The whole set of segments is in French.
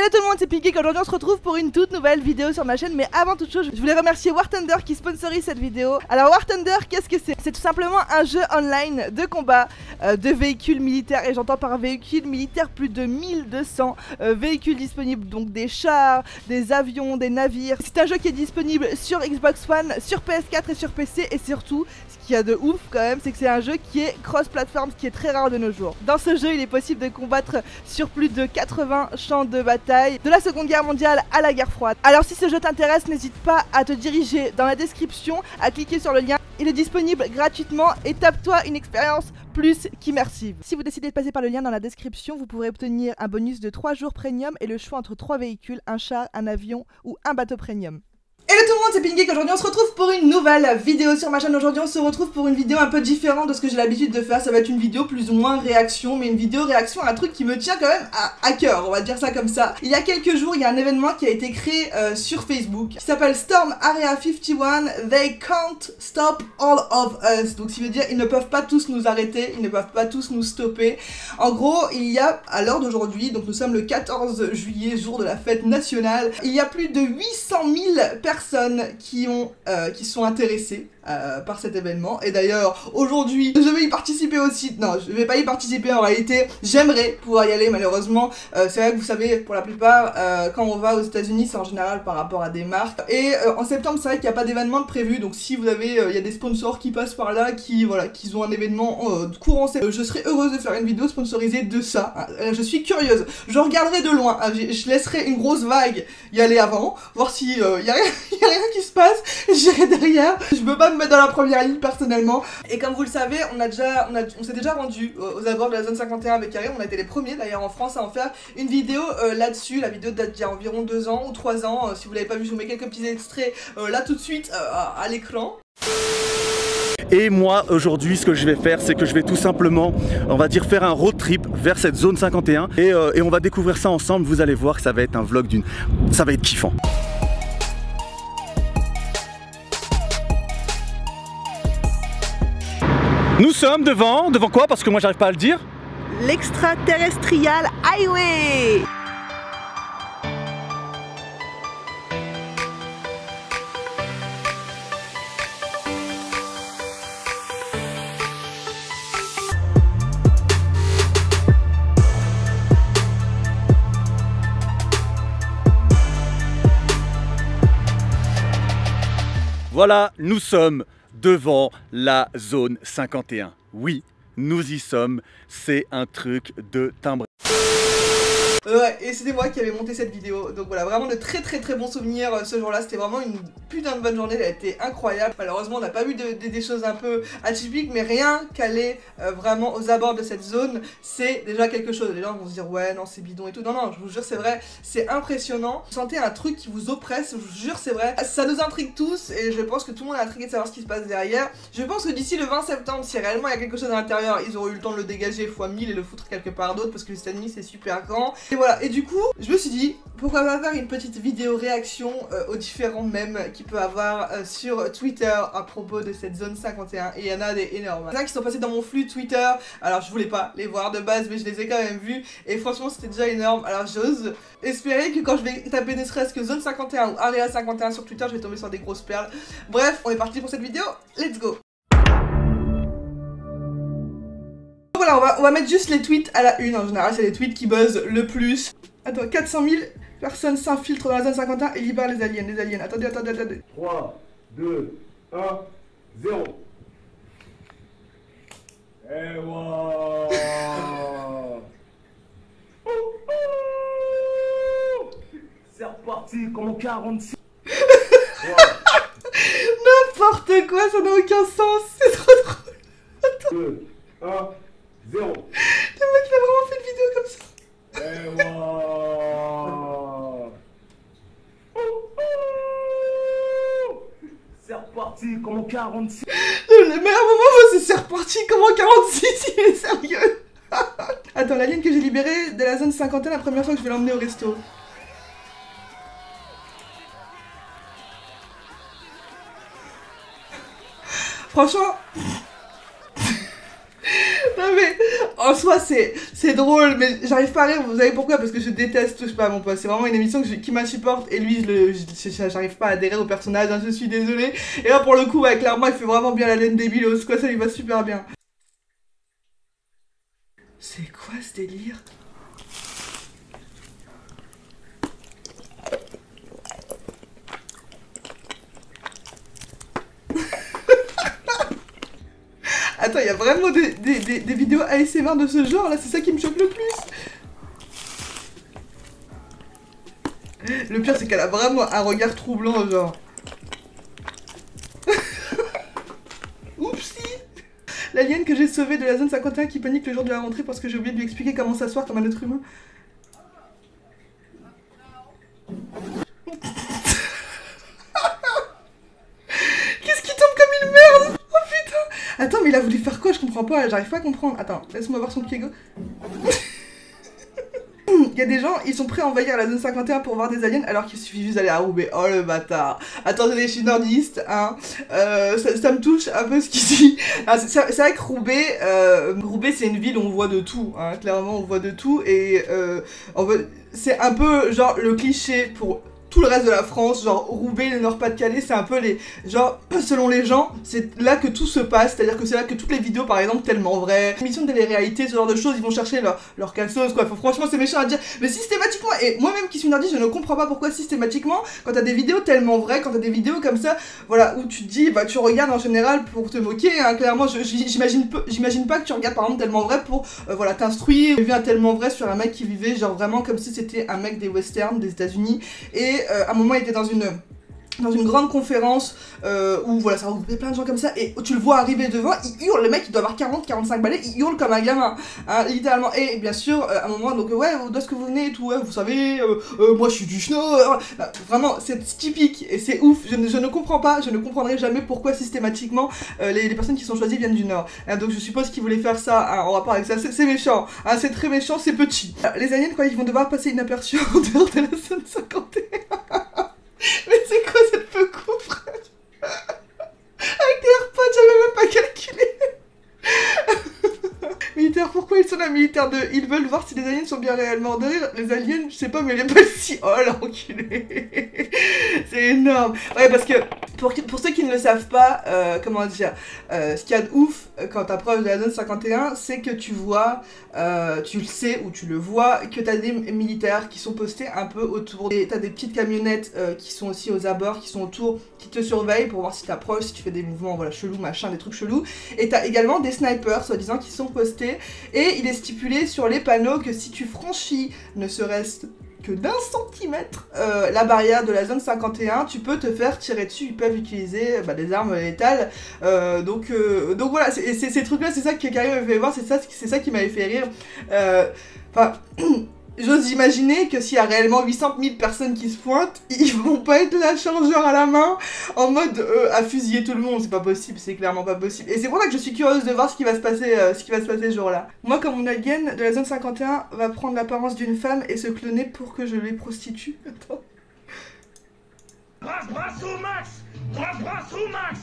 Hello tout le monde, c'est Pinkek. Aujourd'hui on se retrouve pour une toute nouvelle vidéo sur ma chaîne. Mais avant toute chose, je voulais remercier War Thunder qui sponsorise cette vidéo. Alors War Thunder, qu'est-ce que c'est? C'est tout simplement un jeu online de combat de véhicules militaires. Et j'entends par véhicules militaires plus de 1200 véhicules disponibles. Donc des chars, des avions, des navires. C'est un jeu qui est disponible sur Xbox One, sur PS4 et sur PC. Et surtout, ce qu'il y a de ouf quand même, c'est que c'est un jeu qui est cross-platform, ce qui est très rare de nos jours. Dans ce jeu, il est possible de combattre sur plus de 80 champs de bataille, de la Seconde Guerre mondiale à la guerre froide. Alors si ce jeu t'intéresse, n'hésite pas à te diriger dans la description, à cliquer sur le lien. Il est disponible gratuitement et tape-toi une expérience plus qu'immersive. Si vous décidez de passer par le lien dans la description, vous pourrez obtenir un bonus de 3 jours premium et le choix entre 3 véhicules, un char, un avion ou un bateau premium. Hello tout le monde, c'est Pinkek. Aujourd'hui on se retrouve pour une nouvelle vidéo sur ma chaîne. Aujourd'hui on se retrouve pour une vidéo un peu différente de ce que j'ai l'habitude de faire. Ça va être une vidéo plus ou moins réaction, mais une vidéo réaction à un truc qui me tient quand même à cœur, on va dire ça comme ça. Il y a quelques jours, il y a un événement qui a été créé sur Facebook qui s'appelle Storm Area 51. They can't stop all of us. Donc ça veut dire ils ne peuvent pas tous nous arrêter, ils ne peuvent pas tous nous stopper. En gros, il y a à l'heure d'aujourd'hui, donc nous sommes le 14 juillet, jour de la fête nationale, il y a plus de 800 000 personnes qui sont intéressées par cet événement. Et d'ailleurs aujourd'hui je vais y participer aussi. Non, je vais pas y participer en réalité, j'aimerais pouvoir y aller. Malheureusement c'est vrai que vous savez, pour la plupart quand on va aux États-Unis c'est en général par rapport à des marques, et en septembre c'est vrai qu'il n'y a pas d'événement de prévu. Donc si vous avez il y a des sponsors qui passent par là, qui ont un événement courant, je serais heureuse de faire une vidéo sponsorisée de ça. Je suis curieuse, je regarderai de loin, je laisserai une grosse vague y aller avant, voir si y a rien qui se passe, j'irai derrière. Je peux pas me mettre dans la première ligne personnellement. Et comme vous le savez, on s'est déjà rendu aux abords de la zone 51 avec Karim. On a été les premiers d'ailleurs en France à en faire une vidéo là-dessus. La vidéo date d'il y a environ 2 ans ou 3 ans. Si vous l'avez pas vu, je vous mets quelques petits extraits là tout de suite à l'écran. Et moi aujourd'hui ce que je vais faire, c'est que je vais tout simplement, on va dire, faire un road trip vers cette zone 51 et on va découvrir ça ensemble. Vous allez voir que ça va être un vlog ça va être kiffant. Nous sommes devant quoi? Parce que moi j'arrive pas à le dire. L'extraterrestrial highway. Voilà, nous sommes devant la zone 51. Oui, nous y sommes, c'est un truc de timbre. Ouais, et c'était moi qui avais monté cette vidéo. Donc voilà, vraiment de très bons souvenirs ce jour-là. C'était vraiment une putain de bonne journée, elle a été incroyable. Malheureusement on n'a pas vu des choses un peu atypiques, mais rien qu'aller vraiment aux abords de cette zone, c'est déjà quelque chose. Les gens vont se dire ouais non c'est bidon et tout. Non, je vous jure c'est vrai, c'est impressionnant. Vous sentez un truc qui vous oppresse, je vous jure c'est vrai. Ça nous intrigue tous et je pense que tout le monde est intrigué de savoir ce qui se passe derrière. Je pense que d'ici le 20 septembre, si réellement il y a quelque chose à l'intérieur, ils auront eu le temps de le dégager x 1000 et le foutre quelque part d'autre, parce que les États-Unis c'est super grand. Et voilà, et du coup, je me suis dit, pourquoi pas faire une petite vidéo réaction aux différents mèmes qu'il peut avoir sur Twitter à propos de cette zone 51. Et il y en a des énormes. Il y en a qui sont passés dans mon flux Twitter, alors je voulais pas les voir de base, mais je les ai quand même vus. Et franchement, c'était déjà énorme. Alors j'ose espérer que quand je vais taper ne serait-ce que zone 51 ou Area 51 sur Twitter, je vais tomber sur des grosses perles. Bref, on est parti pour cette vidéo, let's go! Voilà, on va mettre juste les tweets à la une. En général, c'est les tweets qui buzzent le plus. Attends, 400 000 personnes s'infiltrent dans la zone 51 et libèrent les aliens. Attendez. 3, 2, 1, 0. Et wow. C'est reparti, comme en 46. N'importe quoi, ça n'a aucun sens. C'est trop drôle. Attends. 2, 1, 0. Le mec, il a vraiment fait une vidéo comme ça. Et wow. C'est reparti, comme en 46. Le meilleur moment, c'est reparti comme en 46, il est sérieux. Attends, l'alien que j'ai libéré de la zone 51, la première fois que je vais l'emmener au resto. Franchement, Non mais, en soi c'est drôle, mais j'arrive pas à rire, vous savez pourquoi? Parce que je déteste Touche pas à mon poste, c'est vraiment une émission qui m'insupporte, et lui j'arrive pas à adhérer au personnage, hein, je suis désolée. Et là pour le coup, ouais, clairement il fait vraiment bien la laine débilos, quoi, ça lui va super bien. C'est quoi ce délire? Attends, il y a vraiment des vidéos ASMR de ce genre là, c'est ça qui me choque le plus. Le pire c'est qu'elle a vraiment un regard troublant genre. Oupsie. L'alien que j'ai sauvé de la zone 51 qui panique le jour de la rentrée parce que j'ai oublié de lui expliquer comment s'asseoir comme un être humain. Qu'est-ce qui tombe comme une merde? Oh putain. Attends, mais il a voulu faire quoi? Je comprends pas, j'arrive pas à comprendre. Attends, laisse-moi voir son pied gauche. Il y a des gens, ils sont prêts à envahir la zone 51 pour voir des aliens alors qu'il suffit juste d'aller à Roubaix. Oh le bâtard. Attendez, je suis nordiste, hein. Ça me touche un peu ce qu'il dit. C'est vrai que Roubaix, Roubaix c'est une ville où on voit de tout, hein. Clairement on voit de tout et c'est un peu genre le cliché pour tout le reste de la France, genre Roubaix, le Nord-Pas-de-Calais, c'est un peu les... Genre, selon les gens, c'est là que tout se passe, c'est-à-dire que c'est là que toutes les vidéos, par exemple, tellement vraies, émissions de télé-réalité, ce genre de choses, ils vont chercher leur cassos, quoi. Franchement, c'est méchant à dire, mais systématiquement, et moi-même qui suis nordiste, je ne comprends pas pourquoi systématiquement, quand t'as des vidéos tellement vraies, quand t'as des vidéos comme ça, voilà, où tu te dis, bah tu regardes en général pour te moquer, hein, clairement, j'imagine pas que tu regardes par exemple tellement vrai pour, voilà, t'instruire. J'ai vu un tellement vrai sur un mec qui vivait, genre vraiment comme si c'était un mec des westerns, des États-Unis, et à un moment il était dans une grande conférence où voilà, ça regroupait plein de gens comme ça, et tu le vois arriver devant, il hurle, le mec il doit avoir 40-45 balais, il hurle comme un gamin, hein, littéralement. Et bien sûr, à un moment, donc ouais, d'où est-ce que vous venez et tout, ouais, vous savez, moi je suis du Schnorr, vraiment, c'est typique, et c'est ouf, je ne comprends pas, je ne comprendrai jamais pourquoi systématiquement les personnes qui sont choisies viennent du Nord. Donc je suppose qu'ils voulaient faire ça hein, en rapport avec ça, c'est méchant, hein, c'est très méchant, c'est petit. Les aliens, quoi, ils vont devoir passer inaperçus en dehors de la zone 51. Mais c'est quoi cette peu coup, frère? Avec des AirPods, j'avais même pas calculé. Militaire, pourquoi ils sont là, militaire 2? Ils veulent voir si les aliens sont bien réellement derrière. Les aliens, je sais pas, mais les balles si... Oh l'enculé. C'est énorme. Ouais, parce que, pour ceux qui ne le savent pas, comment dire, ce qu'il y a de ouf quand t'approches de la zone 51, c'est que tu vois, tu le sais ou tu le vois, que t'as des militaires qui sont postés un peu autour. T'as des petites camionnettes qui sont aussi aux abords, qui sont autour, qui te surveillent pour voir si t'approches, si tu fais des mouvements, voilà, chelous, machin, des trucs chelous. Et t'as également des snipers, soi-disant, qui sont postés. Et il est stipulé sur les panneaux que si tu franchis ne serait-ce que d'1 cm la barrière de la zone 51, tu peux te faire tirer dessus, ils peuvent utiliser des armes létales. Donc voilà, ces trucs-là, c'est ça qui m'avait fait voir, c'est ça qui m'avait fait rire. Enfin... J'ose imaginer que s'il y a réellement 800 000 personnes qui se pointent, ils vont pas être là, chargeur à la main, en mode à fusiller tout le monde. C'est pas possible, c'est clairement pas possible. Et c'est pour ça que je suis curieuse de voir ce qui va se passer ce jour-là. Moi, comme mon alien de la zone 51 va prendre l'apparence d'une femme et se cloner pour que je les prostitue. Attends. Brasse au max! Brasse au max!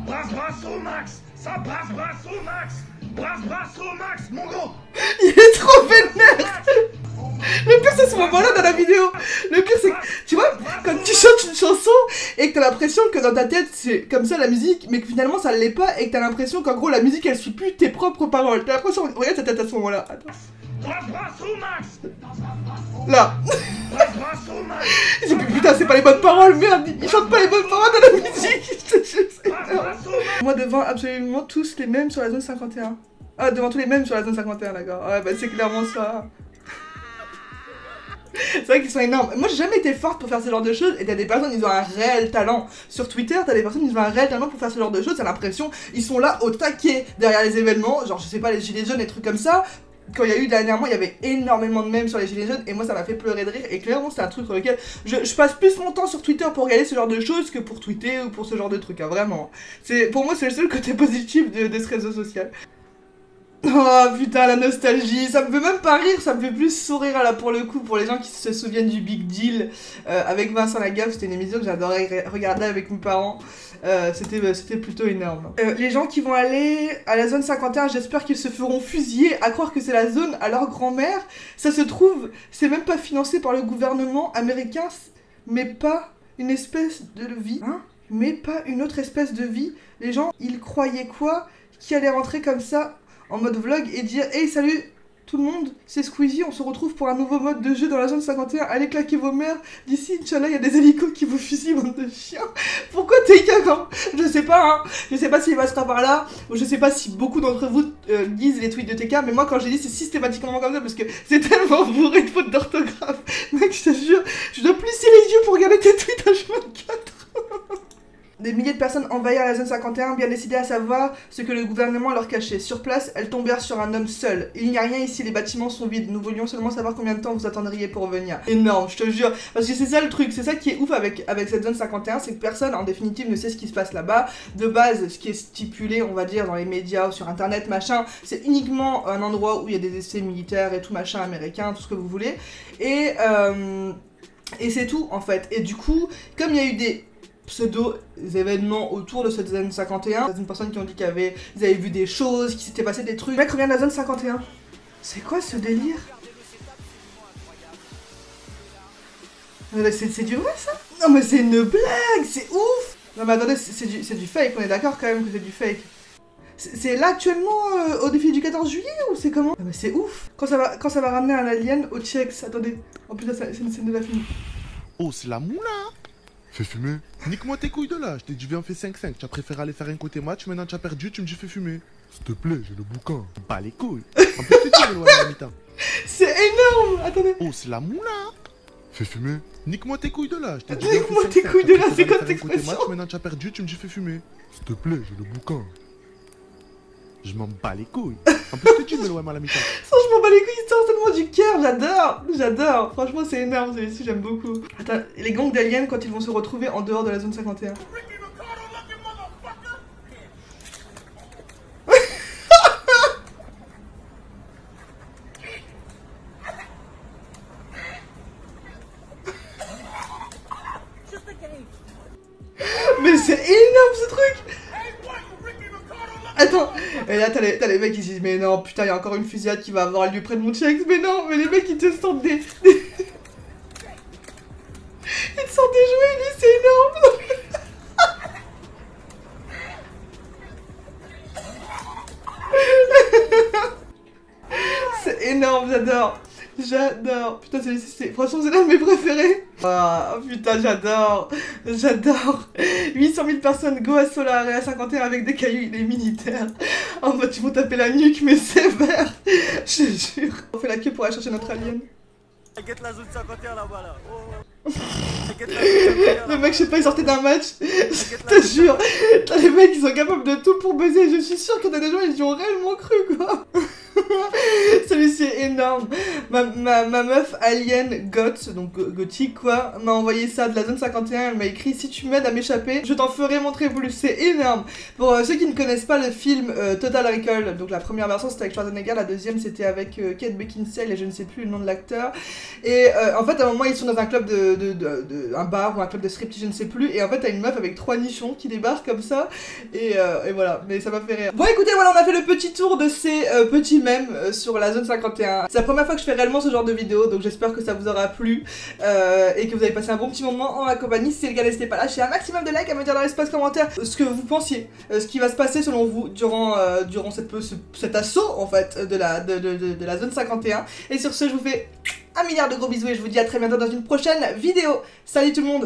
Brasse au max! Ça brasse au max! Brasse au max, mon gros! Il est trop vénère! Le pire, c'est ce moment-là dans la vidéo. Le pire, c'est que, tu vois, quand tu chantes une chanson et que t'as l'impression que dans ta tête, c'est comme ça la musique, mais que finalement ça l'est pas et que t'as l'impression qu'en gros la musique elle suit plus tes propres paroles. T'as l'impression, regarde ta tête à ce moment-là. Attends. Brasse au max! Là. Brasse au max! J'ai dit putain, c'est pas les bonnes paroles, merde, ils chantent pas les bonnes paroles de la musique. Je te jure, c'est énorme. Moi devant absolument tous les mêmes sur la zone 51. Ah, devant tous les mêmes sur la zone 51, d'accord. Ouais, bah c'est clairement ça. C'est vrai qu'ils sont énormes. Moi j'ai jamais été forte pour faire ce genre de choses, et t'as des personnes, ils ont un réel talent. Sur Twitter, t'as des personnes, ils ont un réel talent pour faire ce genre de choses, t'as l'impression, ils sont là au taquet derrière les événements, genre je sais pas, les gilets jaunes, des trucs comme ça. Quand il y a eu dernièrement, il y avait énormément de mèmes sur les gilets jaunes, et moi ça m'a fait pleurer de rire, et clairement c'est un truc sur lequel je passe plus mon temps sur Twitter pour regarder ce genre de choses que pour tweeter ou pour ce genre de trucs, hein, vraiment. Pour moi c'est le seul côté positif de ce réseau social. Oh putain, la nostalgie, ça me fait même pas rire, ça me fait plus sourire là pour le coup, pour les gens qui se souviennent du Big Deal avec Vincent Lagaffe. C'était une émission que j'adorais regarder avec mes parents, c'était plutôt énorme. Les gens qui vont aller à la zone 51, j'espère qu'ils se feront fusiller, à croire que c'est la zone à leur grand-mère. Ça se trouve, c'est même pas financé par le gouvernement américain, mais pas une espèce de vie, hein, mais pas une autre espèce de vie. Les gens, ils croyaient quoi? Qui allait rentrer comme ça en mode vlog et dire « Hey, salut tout le monde, c'est Squeezie, on se retrouve pour un nouveau mode de jeu dans la zone 51, allez claquer vos mères, d'ici, Inch'Allah, il y a des hélicos qui vous fusillent, bande de chiens. » Pourquoi TK quand? Je sais pas, hein, je sais pas s'il passera par là, ou je sais pas si beaucoup d'entre vous lisent les tweets de TK, mais moi quand j'ai dit c'est systématiquement comme ça, parce que c'est tellement bourré de fautes d'orthographe. Mec, je te jure, je dois plisser les yeux pour regarder tes tweets H24. Des milliers de personnes envahirent la zone 51, bien décidées à savoir ce que le gouvernement leur cachait. Sur place, elles tombèrent sur un homme seul. Il n'y a rien ici, les bâtiments sont vides. Nous voulions seulement savoir combien de temps vous attendriez pour venir. Énorme, je te jure. Parce que c'est ça le truc, c'est ça qui est ouf avec cette zone 51, c'est que personne, en définitive, ne sait ce qui se passe là-bas. De base, ce qui est stipulé, on va dire, dans les médias ou sur internet, machin, c'est uniquement un endroit où il y a des essais militaires et tout, machin, américain, tout ce que vous voulez. Et c'est tout, en fait. Et du coup, comme il y a eu des pseudo-événements autour de cette zone 51. Il y a des personnes qui ont dit qu'ils avaient vu des choses, qu'il s'était passé des trucs. Le mec revient de la zone 51. C'est quoi ce délire? C'est du vrai ça? Non mais c'est une blague, c'est ouf! Non mais attendez, c'est du fake, on est d'accord quand même que c'est du fake. C'est là actuellement au défi du 14 juillet ou c'est comment? Non mais c'est ouf! Quand ça va ramener un alien au Tchex, attendez. En plus là c'est une scène de la film. Oh c'est la moula! Fais fumer. Nique-moi tes couilles de là, je t'ai dit viens on fait 5-5, tu as préféré aller faire un côté match, maintenant tu as perdu, tu me dis fais fumer. S'il te plaît, j'ai le bouquin. Bah les couilles. En plus tu dis le loin à la mi-temps. C'est énorme! Attendez. Oh c'est la moula! Fais fumer. Nique-moi tes couilles de là, je t'ai dit nique-moi tes couilles de là, c'est quoi cette expression? Maintenant tu as perdu, tu me dis fais fumer. S'il te plaît, j'ai le bouquin. Je m'en bats les couilles. En plus tu dis le loin à la mi-temps. Ça je m'en bats les couilles, il sort tellement du cœur, j'adore. Franchement c'est énorme celui-ci, j'aime beaucoup. Attends, les gangs d'aliens quand ils vont se retrouver en dehors de la zone 51. Mais c'est énorme ce truc! Attends, et là t'as les mecs qui se disent mais non putain il y a encore une fusillade qui va avoir lieu près de mon Tchex, mais non, mais les mecs ils te sortent des... Ils te sortent des jouets, lui c'est énorme. C'est énorme, j'adore, putain c'est franchement c'est l'un de mes préférés. Oh putain j'adore. 800 000 personnes go à Solar et à 51 avec des cailloux et des militaires. En mode ils vont taper la nuque mais sévère. Je te jure. On fait la queue pour aller chercher notre alien. T'inquiète la zone 51 là-bas là. Oh. Le mec je sais pas il sortait d'un match. Je te jure. Les mecs ils sont capables de tout pour baiser. Je suis sûre qu'il y a des gens ils y ont réellement cru quoi. Celui-ci est énorme. Ma meuf alien goth, donc gothique quoi, m'a envoyé ça de la zone 51. Elle m'a écrit si tu m'aides à m'échapper, je t'en ferai montrer plus. C'est énorme. Pour ceux qui ne connaissent pas le film Total Recall, donc la première version c'était avec Schwarzenegger, la deuxième c'était avec Kate Beckinsale et je ne sais plus le nom de l'acteur. Et en fait à un moment ils sont dans un club un bar ou un club de striptease, je ne sais plus. Et en fait t'as une meuf avec 3 nichons qui débarquent comme ça. Et voilà, mais ça m'a fait rire. Bon écoutez voilà on a fait le petit tour de ces petits mèmes sur la zone 51. C'est la première fois que je fais réellement ce genre de vidéo, donc j'espère que ça vous aura plu et que vous avez passé un bon petit moment en ma compagnie. Si c'est le cas, n'hésitez pas à lâcher un maximum de likes, à me dire dans l'espace commentaire ce que vous pensiez, ce qui va se passer selon vous durant cet assaut en fait de la zone 51. Et sur ce, je vous fais un milliard de gros bisous et je vous dis à très bientôt dans une prochaine vidéo. Salut tout le monde!